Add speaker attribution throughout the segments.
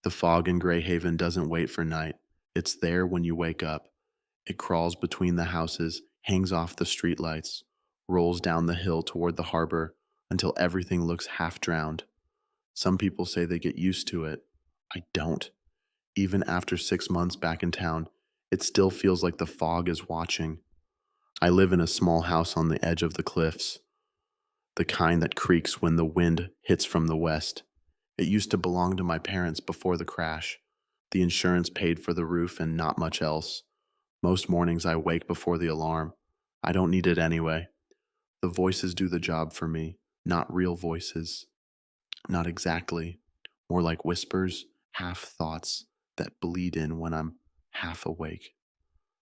Speaker 1: The fog in Grayhaven doesn't wait for night. It's there when you wake up. It crawls between the houses, hangs off the streetlights, rolls down the hill toward the harbor until everything looks half drowned. Some people say they get used to it. I don't. Even after 6 months back in town, it still feels like the fog is watching. I live in a small house on the edge of the cliffs, the kind that creaks when the wind hits from the west. It used to belong to my parents before the crash. The insurance paid for the roof and not much else. Most mornings I wake before the alarm. I don't need it anyway. The voices do the job for me, not real voices. Not exactly. More like whispers, half thoughts that bleed in when I'm half awake.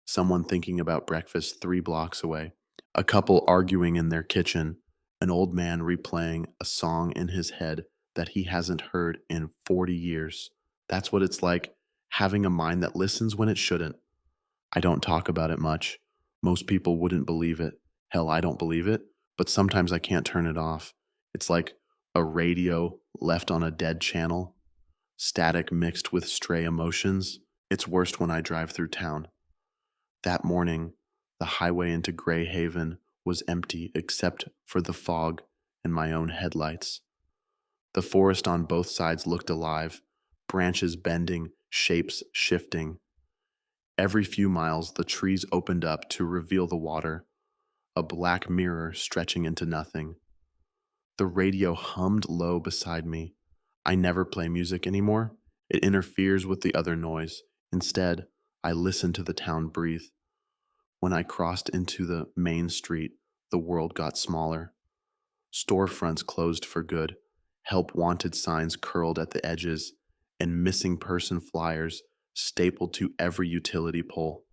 Speaker 1: Someone thinking about breakfast 3 blocks away. A couple arguing in their kitchen. An old man replaying a song in his head that he hasn't heard in 40 years. That's what it's like, having a mind that listens when it shouldn't. I don't talk about it much. Most people wouldn't believe it. Hell, I don't believe it, but sometimes I can't turn it off. It's like a radio left on a dead channel, static mixed with stray emotions. It's worst when I drive through town. That morning, the highway into Grayhaven was empty except for the fog and my own headlights. The forest on both sides looked alive, branches bending, shapes shifting. Every few miles, the trees opened up to reveal the water, a black mirror stretching into nothing. The radio hummed low beside me. I never play music anymore. It interferes with the other noise. Instead, I listen to the town breathe. When I crossed into the main street, the world got smaller. Storefronts closed for good, help wanted signs curled at the edges, and missing person flyers stapled to every utility pole.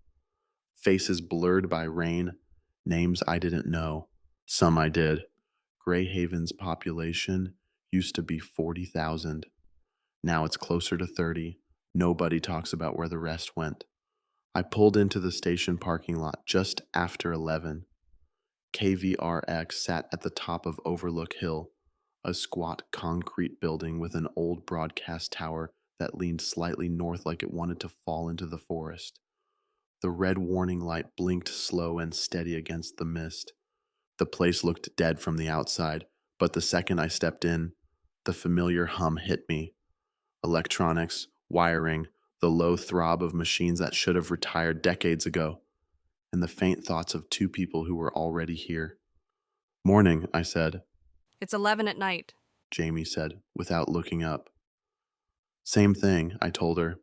Speaker 1: Faces blurred by rain, names I didn't know, some I did. Grayhaven's population used to be 40,000. Now it's closer to 30. Nobody talks about where the rest went. I pulled into the station parking lot just after 11. KVRX sat at the top of Overlook Hill, a squat concrete building with an old broadcast tower that leaned slightly north like it wanted to fall into the forest. The red warning light blinked slow and steady against the mist. The place looked dead from the outside, but the second I stepped in, the familiar hum hit me. Electronics, wiring, the low throb of machines that should have retired decades ago, and the faint thoughts of two people who were already here. "Morning," I said.
Speaker 2: It's 11 at night.
Speaker 1: Jamie said, without looking up. "Same thing," I told her.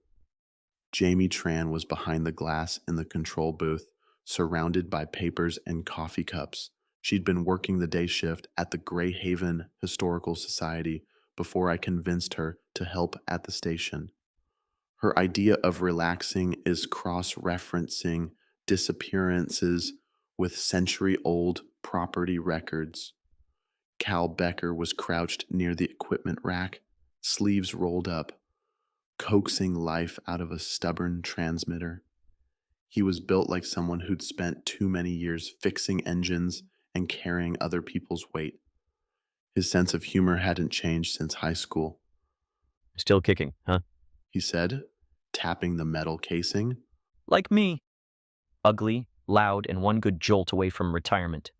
Speaker 1: Jamie Tran was behind the glass in the control booth, surrounded by papers and coffee cups. She'd been working the day shift at the Grayhaven Historical Society before I convinced her to help at the station. Her idea of relaxing is cross-referencing disappearances with century-old property records. Cal Becker was crouched near the equipment rack, sleeves rolled up, coaxing life out of a stubborn transmitter. He was built like someone who'd spent too many years fixing engines and carrying other people's weight. His sense of humor hadn't changed since high school.
Speaker 3: "Still kicking, huh?"
Speaker 1: He said, tapping the metal casing.
Speaker 3: "Like me. Ugly, loud, and one good jolt away from retirement."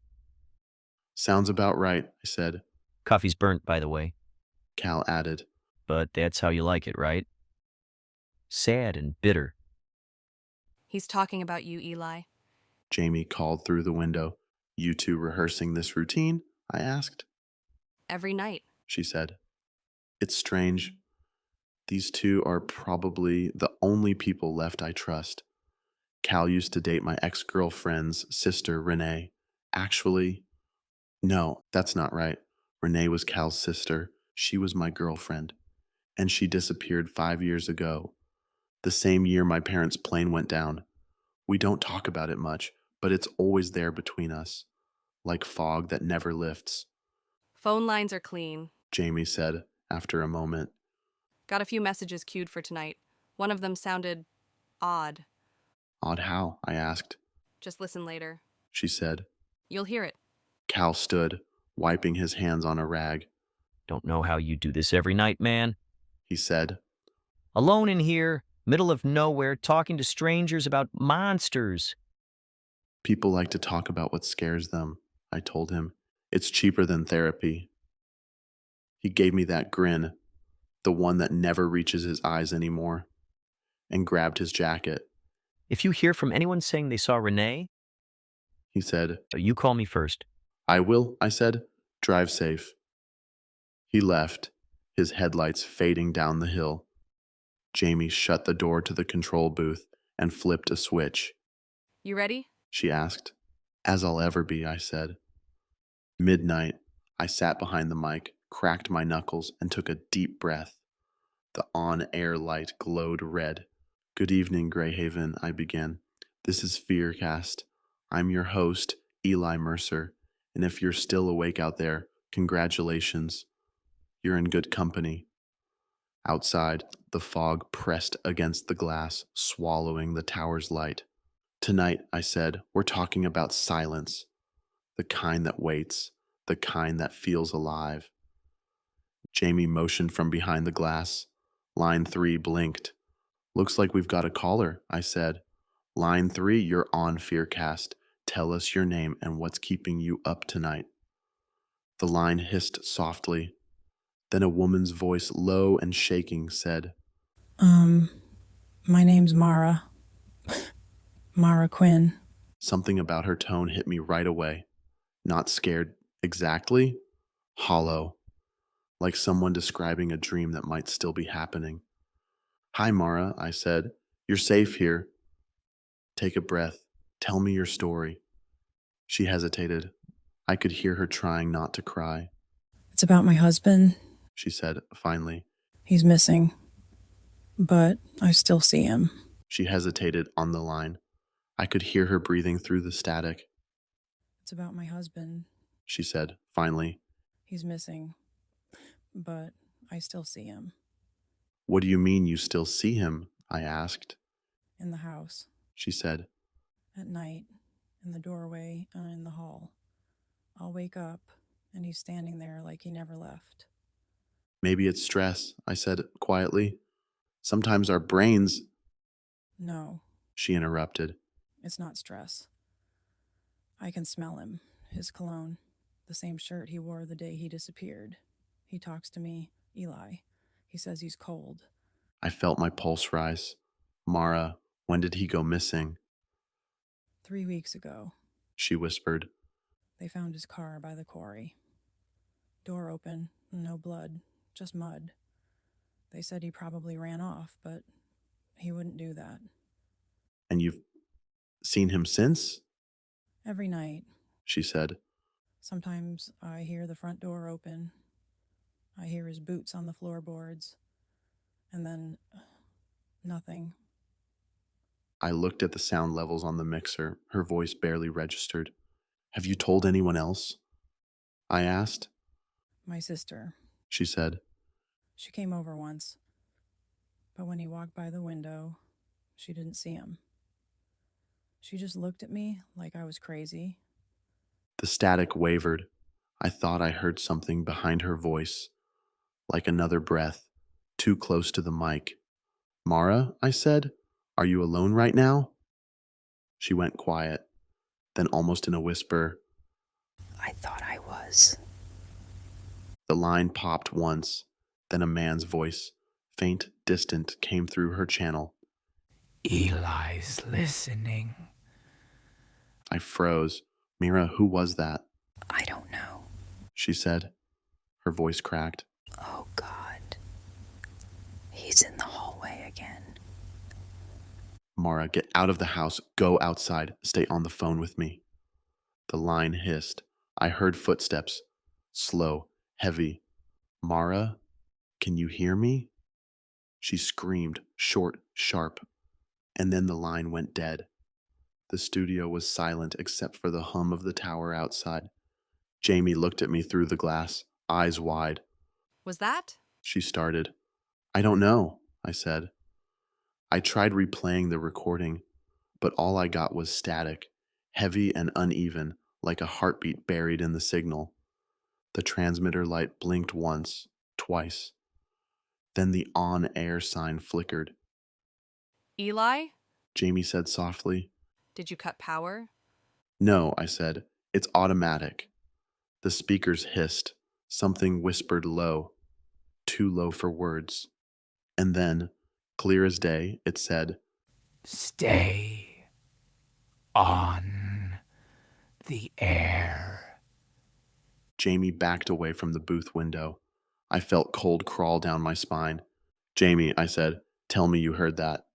Speaker 1: "Sounds about right," I said.
Speaker 3: "Coffee's burnt, by the way.
Speaker 1: Cal added.
Speaker 3: But that's how you like it, right? Sad and bitter."
Speaker 2: He's talking about you, Eli.
Speaker 1: Jamie called through the window. "You two rehearsing this routine?" I asked.
Speaker 2: Every night.
Speaker 1: She said. "It's strange. These two are probably the only people left I trust. Cal used to date my ex-girlfriend's sister, Renee. Actually, no, that's not right. Renee was Cal's sister. She was my girlfriend. And she disappeared 5 years ago, the same year my parents' plane went down. We don't talk about it much, but it's always there between us, like fog that never lifts,"
Speaker 2: Phone lines are clean.
Speaker 1: Jamie said after a moment.
Speaker 2: Got a few messages queued for tonight. One of them sounded odd.
Speaker 1: "Odd how?" I asked.
Speaker 2: Just listen later.
Speaker 1: She said.
Speaker 2: You'll hear it.
Speaker 1: Cal stood, wiping his hands on a rag.
Speaker 3: "Don't know how you do this every night, man."
Speaker 1: He said.
Speaker 3: Alone in here, middle of nowhere, talking to strangers about monsters.
Speaker 1: People like to talk about what scares them, I told him. It's cheaper than therapy. He gave me that grin, the one that never reaches his eyes anymore, and grabbed his jacket.
Speaker 3: If you hear from anyone saying they saw Renee,
Speaker 1: He said,
Speaker 3: you call me first.
Speaker 1: I will, I said. Drive safe. He left, his headlights fading down the hill. Jamie shut the door to the control booth and flipped a switch.
Speaker 2: You ready?
Speaker 1: She asked. As I'll ever be, I said. Midnight, I sat behind the mic, cracked my knuckles, and took a deep breath. The on-air light glowed red. Good evening, Grayhaven, I began. This is FearCast. I'm your host, Eli Mercer, and if you're still awake out there, congratulations. You're in good company. Outside, the fog pressed against the glass, swallowing the tower's light. Tonight, I said, we're talking about silence. The kind that waits, the kind that feels alive. Jamie motioned from behind the glass. Line 3 blinked. Looks like we've got a caller, I said. Line 3, you're on FearCast. Tell us your name and what's keeping you up tonight. The line hissed softly. Then a woman's voice, low and shaking, said,
Speaker 4: My name's Mara. Mara Quinn.
Speaker 1: Something about her tone hit me right away. Not scared exactly, hollow, like someone describing a dream that might still be happening. Hi, Mara, I said. You're safe here. Take a breath. Tell me your story. She hesitated. I could hear her trying not to cry.
Speaker 4: It's about my husband.
Speaker 1: She said, finally.
Speaker 4: He's missing, but I still see him.
Speaker 1: She hesitated on the line. I could hear her breathing through the static.
Speaker 4: It's about my husband.
Speaker 1: She said, finally.
Speaker 4: He's missing, but I still see him.
Speaker 1: What do you mean you still see him? I asked.
Speaker 4: In the house.
Speaker 1: She said.
Speaker 4: At night, in the doorway and in the hall. I'll wake up, and he's standing there like he never left.
Speaker 1: Maybe it's stress, I said quietly. Sometimes our brains...
Speaker 4: No.
Speaker 1: She interrupted.
Speaker 4: It's not stress. I can smell him, his cologne, the same shirt he wore the day he disappeared. He talks to me, Eli. He says he's cold.
Speaker 1: I felt my pulse rise. Mara, when did he go missing?
Speaker 4: 3 weeks ago.
Speaker 1: She whispered.
Speaker 4: They found his car by the quarry. Door open, no blood, just mud. They said he probably ran off, but he wouldn't do that.
Speaker 1: And you've seen him since?
Speaker 4: Every night.
Speaker 1: She said.
Speaker 4: Sometimes I hear the front door open. I hear his boots on the floorboards. And then nothing.
Speaker 1: I looked at the sound levels on the mixer. Her voice barely registered. Have you told anyone else? I asked.
Speaker 4: My sister.
Speaker 1: She said.
Speaker 4: She came over once. But when he walked by the window, she didn't see him. She just looked at me like I was crazy.
Speaker 1: The static wavered. I thought I heard something behind her voice, like another breath, too close to the mic. Mara, I said, are you alone right now? She went quiet, then almost in a whisper,
Speaker 4: I thought I was.
Speaker 1: The line popped once, then a man's voice, faint, distant, came through her channel.
Speaker 5: Eli's listening.
Speaker 1: I froze. Mira, who was that?
Speaker 4: I don't know.
Speaker 1: She said. Her voice cracked.
Speaker 4: Oh, God. He's in the hallway again.
Speaker 1: Mara, get out of the house. Go outside. Stay on the phone with me. The line hissed. I heard footsteps. Slow, heavy. Mara, can you hear me? She screamed, short, sharp. And then the line went dead. The studio was silent except for the hum of the tower outside. Jamie looked at me through the glass, eyes wide.
Speaker 2: Was that?
Speaker 1: She started. I don't know, I said. I tried replaying the recording, but all I got was static, heavy and uneven, like a heartbeat buried in the signal. The transmitter light blinked once, twice. Then the on-air sign flickered.
Speaker 2: Eli?
Speaker 1: Jamie said softly.
Speaker 2: Did you cut power?
Speaker 1: No, I said. It's automatic. The speakers hissed. Something whispered low, too low for words. And then, clear as day, it said,
Speaker 5: Stay on the air.
Speaker 1: Jamie backed away from the booth window. I felt cold crawl down my spine. Jamie, I said, tell me you heard that.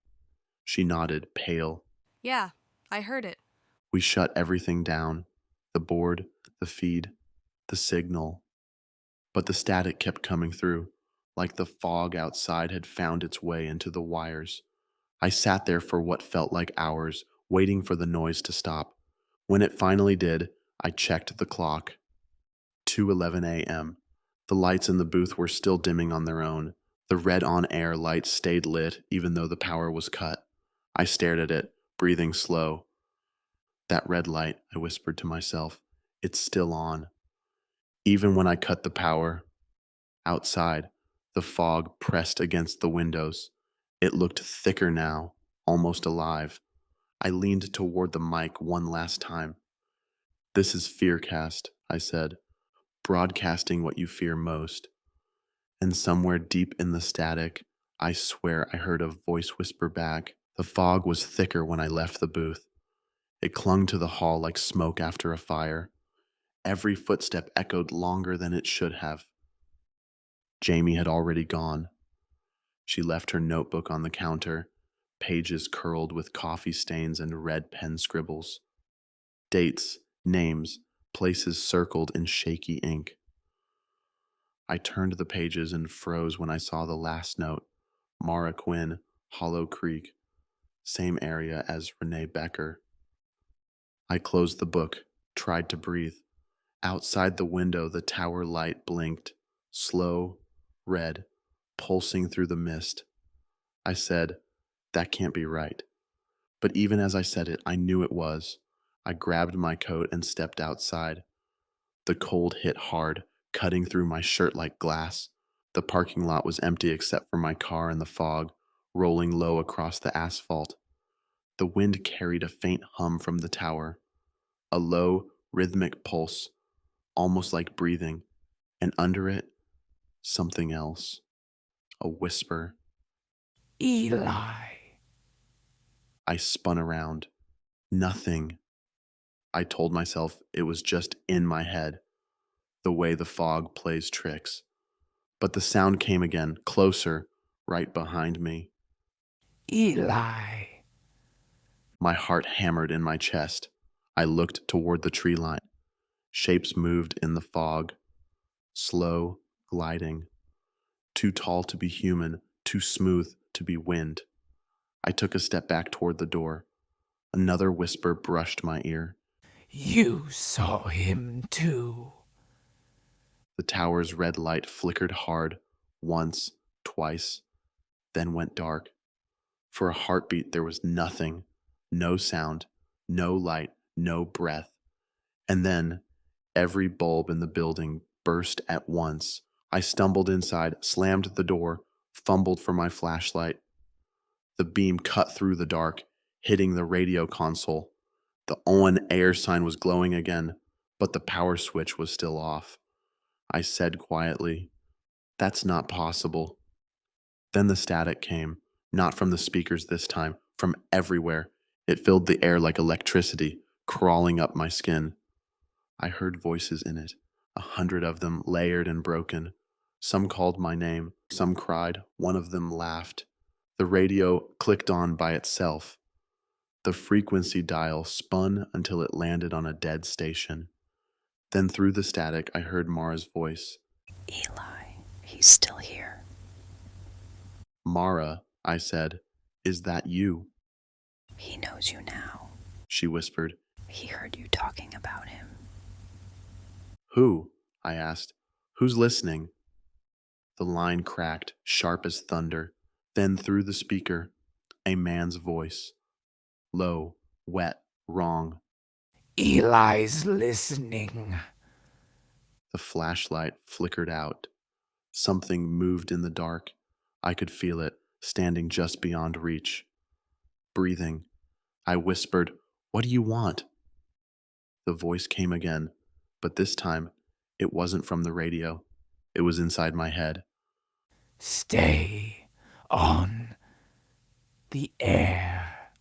Speaker 1: She nodded, pale.
Speaker 2: Yeah, I heard it.
Speaker 1: We shut everything down. The board, the feed, the signal. But the static kept coming through, like the fog outside had found its way into the wires. I sat there for what felt like hours, waiting for the noise to stop. When it finally did, I checked the clock. 2:11 a.m. The lights in the booth were still dimming on their own. The red on-air light stayed lit even though the power was cut. I stared at it, breathing slow. That red light, I whispered to myself, it's still on. Even when I cut the power. Outside, the fog pressed against the windows. It looked thicker now, almost alive. I leaned toward the mic one last time. This is FearCast, I said, broadcasting what you fear most. And somewhere deep in the static, I swear I heard a voice whisper back. The fog was thicker when I left the booth. It clung to the hall like smoke after a fire. Every footstep echoed longer than it should have. Jamie had already gone. She left her notebook on the counter, pages curled with coffee stains and red pen scribbles. Dates, names, places circled in shaky ink. I turned the pages and froze when I saw the last note. Mara Quinn, Hollow Creek, same area as Renee Becker. I closed the book, tried to breathe. Outside the window, the tower light blinked, slow, red, pulsing through the mist. I said, that can't be right. But even as I said it, I knew it was. I grabbed my coat and stepped outside. The cold hit hard, cutting through my shirt like glass. The parking lot was empty except for my car in the fog, rolling low across the asphalt. The wind carried a faint hum from the tower, a low, rhythmic pulse, almost like breathing, and under it, something else, a whisper.
Speaker 5: Eli.
Speaker 1: I spun around. Nothing. I told myself it was just in my head, the way the fog plays tricks. But the sound came again, closer, right behind me.
Speaker 5: Eli.
Speaker 1: My heart hammered in my chest. I looked toward the tree line. Shapes moved in the fog, slow, gliding. Too tall to be human, too smooth to be wind. I took a step back toward the door. Another whisper brushed my ear.
Speaker 5: You saw him too.
Speaker 1: The tower's red light flickered hard, once, twice, then went dark. For a heartbeat, there was nothing, no sound, no light, no breath. And then, every bulb in the building burst at once. I stumbled inside, slammed the door, fumbled for my flashlight. The beam cut through the dark, hitting the radio console. The on-air sign was glowing again, but the power switch was still off. I said quietly, "That's not possible." Then the static came, not from the speakers this time, from everywhere. It filled the air like electricity, crawling up my skin. I heard voices in it, 100 of them layered and broken. Some called my name, some cried, one of them laughed. The radio clicked on by itself. The frequency dial spun until it landed on a dead station. Then through the static, I heard Mara's voice.
Speaker 4: Eli, he's still here.
Speaker 1: "Mara," I said, "is that you?"
Speaker 4: He knows you now.
Speaker 1: She whispered.
Speaker 4: He heard you talking about him.
Speaker 1: "Who?" I asked. "Who's listening?" The line cracked, sharp as thunder. Then through the speaker, a man's voice. Low, wet, wrong.
Speaker 5: Eli's listening.
Speaker 1: The flashlight flickered out. Something moved in the dark. I could feel it, standing just beyond reach. Breathing, I whispered, "What do you want?" The voice came again, but this time, it wasn't from the radio. It was inside my head.
Speaker 5: Stay on the air.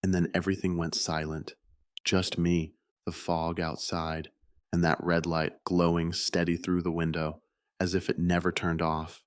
Speaker 1: And then everything went silent. Just me, the fog outside, and that red light glowing steady through the window, as if it never turned off.